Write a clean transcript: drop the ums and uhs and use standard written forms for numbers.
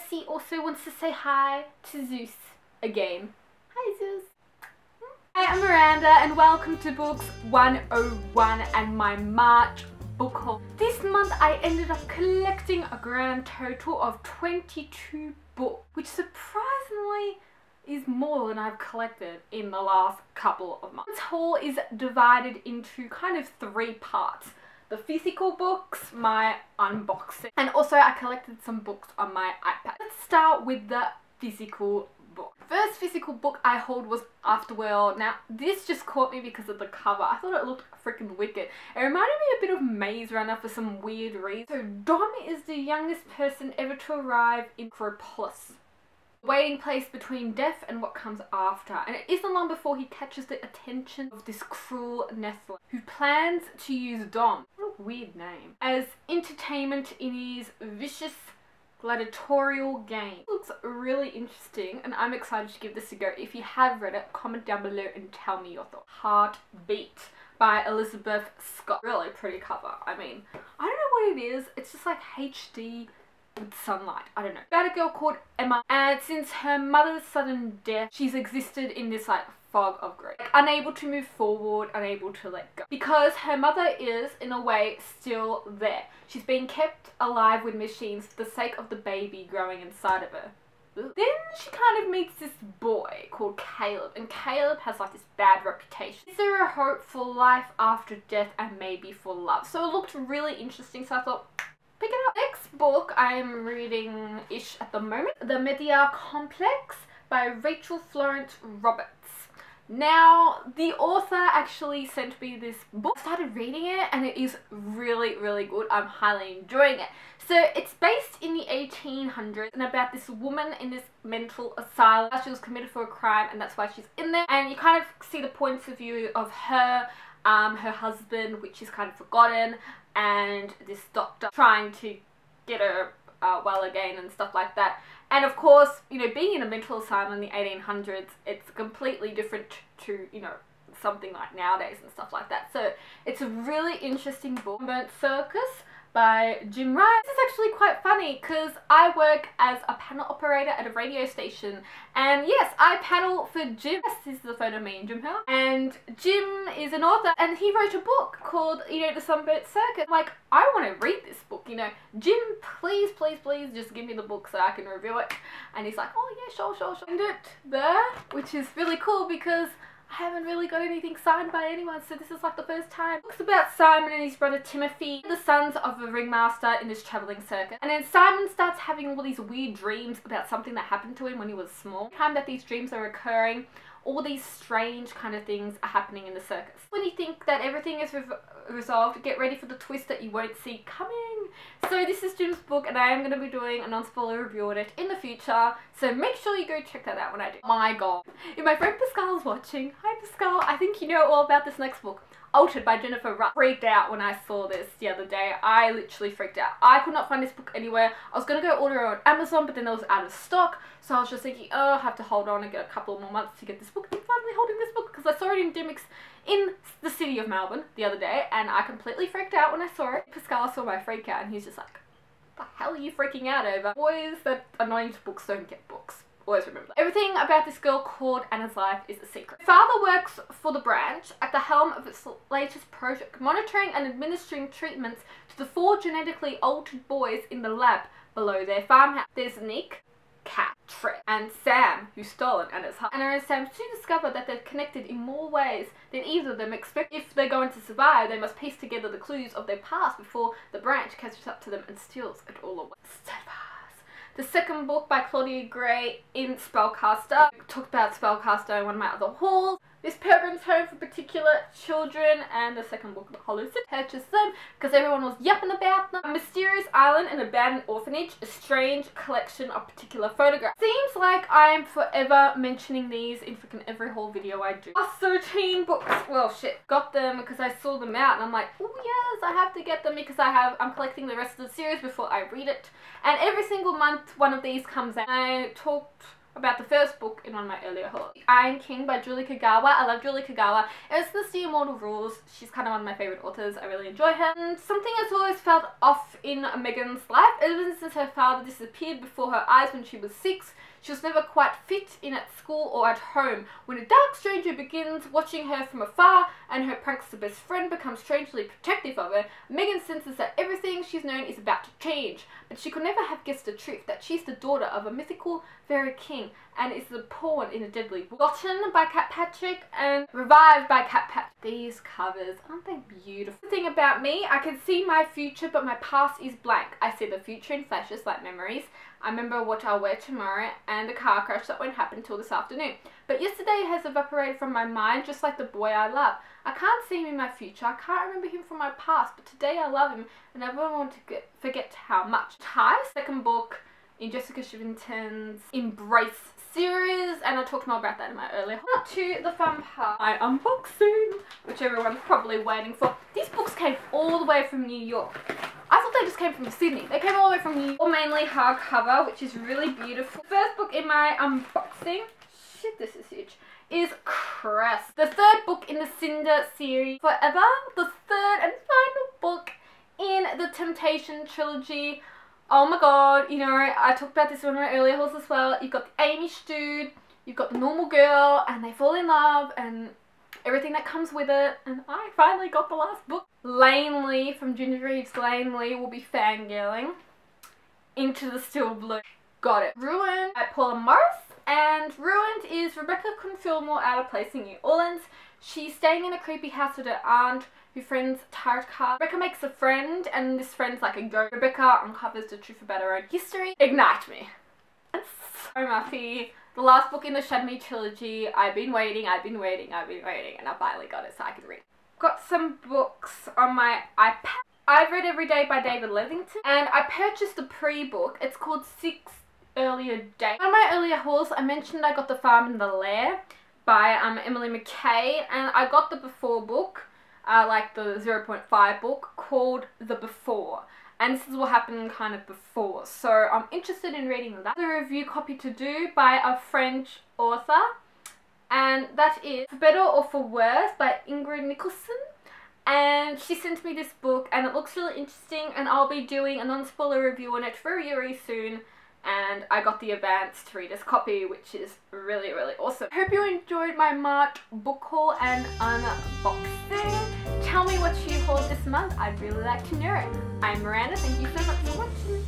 Jessie also wants to say hi to Zeus again. Hi Zeus. Hi, I'm Miranda and welcome to Books 101 and my March book haul. This month I ended up collecting a grand total of 22 books, which surprisingly is more than I've collected in the last couple of months. This haul is divided into kind of 3 parts. The physical books, my unboxing, and also I collected some books on my iPad. Let's start with the physical book. First physical book I hauled was Afterworld. Now this just caught me because of the cover. I thought it looked freaking wicked. It reminded me a bit of Maze Runner for some weird reason. So Dom is the youngest person ever to arrive in Acropolis, waiting place between death and what comes after, and it isn't long before he catches the attention of this cruel Nephilim who plans to use Dom, what a weird name, as entertainment in his vicious gladiatorial game. It looks really interesting and I'm excited to give this a go. If you have read it, comment down below and tell me your thoughts. Heartbeat by Elizabeth Scott. Really pretty cover. I mean, I don't know what it is, it's just like HD with sunlight. I don't know. About a girl called Emma, and since her mother's sudden death, she's existed in this like fog of grief, like, unable to move forward, unable to let go, because her mother is in a way still there. She's being kept alive with machines for the sake of the baby growing inside of her. Then she kind of meets this boy called Caleb, and Caleb has like this bad reputation. Is there a hope for life after death and maybe for love? So it looked really interesting, so I thought pick it up. Next book I am reading-ish at the moment, The Medea Complex by Rachel Florence Roberts. Now, the author actually sent me this book. I started reading it and it is really, really good. I'm highly enjoying it. So it's based in the 1800s and about this woman in this mental asylum. She was committed for a crime and that's why she's in there. And you kind of see the points of view of her, her husband, which is kind of forgotten, and this doctor trying to get her well again and stuff like that. And of course, you know, being in a mental asylum in the 1800s, it's completely different to, you know, something like nowadays and stuff like that. So it's a really interesting book. Burnt Circus by Jim Ryan. This is actually quite funny because I work as a panel operator at a radio station, and yes, I panel for Jim. Yes, this is the photo of me and Jim here, and Jim is an author and he wrote a book called, you know, The Sunburnt Circus. Like, I want to read this book, you know. Jim, please, please, please just give me the book so I can review it. And he's like, oh yeah, sure. And it there, which is really cool because I haven't really got anything signed by anyone, so this is like the first time. It's about Simon and his brother Timothy, the sons of a ringmaster in this travelling circus. And then Simon starts having all these weird dreams about something that happened to him when he was small. The time that these dreams are occurring, all these strange kind of things are happening in the circus. When you think that everything is resolved, get ready for the twist that you won't see coming. So this is Jim's book and I am going to be doing a non-spoiler review on it in the future, so make sure you go check that out when I do. My god. If my friend Pascal is watching, hi Pascal, I think you know all about this next book. Altered by Jennifer Ruff. Freaked out when I saw this the other day. I literally freaked out. I could not find this book anywhere. I was going to go order it on Amazon, but then it was out of stock. So I was just thinking, oh, I have to hold on and get a couple more months to get this book. I'm finally holding this book because I saw it in Dymocks in the city of Melbourne the other day and I completely freaked out when I saw it. Pascal saw my freak out and he's just like, what the hell are you freaking out over? Boys that are not into books don't get books. Always remember that. Everything about this girl called Anna's life is a secret. Her father works for the branch at the helm of its latest project, monitoring and administering treatments to the 4 genetically altered boys in the lab below their farmhouse. There's Nick, Kat, Trev, and Sam, who's stolen Anna's heart. Anna and Sam soon discover that they're connected in more ways than either of them expect. If they're going to survive, they must piece together the clues of their past before the branch catches up to them and steals it all away. The second book by Claudia Gray in Spellcaster. I talked about Spellcaster in one of my other hauls. This Pilgrim's Home for Particular Children, and the second book of the Hollow City. Purchased them because everyone was yapping about them. A Mysterious Island, an Abandoned Orphanage, a strange collection of particular photographs. Seems like I'm forever mentioning these in freaking every whole video I do. 13 books. Well, shit. Got them because I saw them out and I'm like, oh yes, I have to get them because I'm collecting the rest of the series before I read it. And every single month one of these comes out. I talked about the first book in one of my earlier hauls. Iron King by Julie Kagawa. I love Julie Kagawa. It's the Immortal Rules. She's kind of one of my favourite authors. I really enjoy her. And something has always felt off in Megan's life. Ever since her father disappeared before her eyes when she was 6, she was never quite fit in at school or at home. When a dark stranger begins watching her from afar and her prankster best friend becomes strangely protective of her, Megan senses that everything she's known is about to change. But she could never have guessed the truth, that she's the daughter of a mythical fairy king and is the pawn in a deadly book. Forgotten by Kat Patrick and Revived by Kat Patrick. These covers, aren't they beautiful? The thing about me, I can see my future but my past is blank. I see the future in flashes like memories. I remember what I'll wear tomorrow and a car crash that won't happen till this afternoon. But yesterday has evaporated from my mind just like the boy I love. I can't see him in my future, I can't remember him from my past, but today I love him and I never want to forget how much. Ty, second book in Jessica Shivington's Embrace series, and I talked more about that in my earlier haul. Now to the fun part, my unboxing, which everyone's probably waiting for. These books came all the way from New York. I thought they just came from Sydney. They came all the way from New York. Mainly hardcover, which is really beautiful. The first book in my unboxing, shit this is huge, is Crest. The third book in the Cinder series, Forever. The third and final book in the Temptation trilogy. Oh my god, you know, I talked about this in one of my earlier hauls as well. You've got the Amish dude, you've got the normal girl, and they fall in love, and everything that comes with it, and I finally got the last book. Lane Lee from Ginger Reads Lane Lee will be fangirling. Into the Still Blue. Got it. Ruined by Paula Morris, and Ruined is Rebecca couldn't feel more out of place in New Orleans. She's staying in a creepy house with her aunt who friends tarot cards. Rebecca makes a friend, and this friend's like a ghost. Rebecca uncovers the truth about her own history. Ignite me. It's so muffy. The last book in the Shadme trilogy. I've been waiting, and I finally got it so I can read. Got some books on my iPad. I've read Every Day by David Levington, and I purchased the pre-book. It's called 6 Earlier Days. On my earlier hauls, I mentioned I got The Farm and the Lair by Emily Mackay, and I got the before book, like the 0.5 book, called The Before. And this is what happened kind of before, so I'm interested in reading that. The review copy to do by a French author, and that is For Better or For Worse by Ingrid Nicholson. And she sent me this book and it looks really interesting, and I'll be doing a non-spoiler review on it very, very soon. And I got the advanced reader's copy, which is really, really awesome. I hope you enjoyed my March book haul and unboxing. Tell me what you hauled this month. I'd really like to know. I'm Miranda. Thank you so much for watching.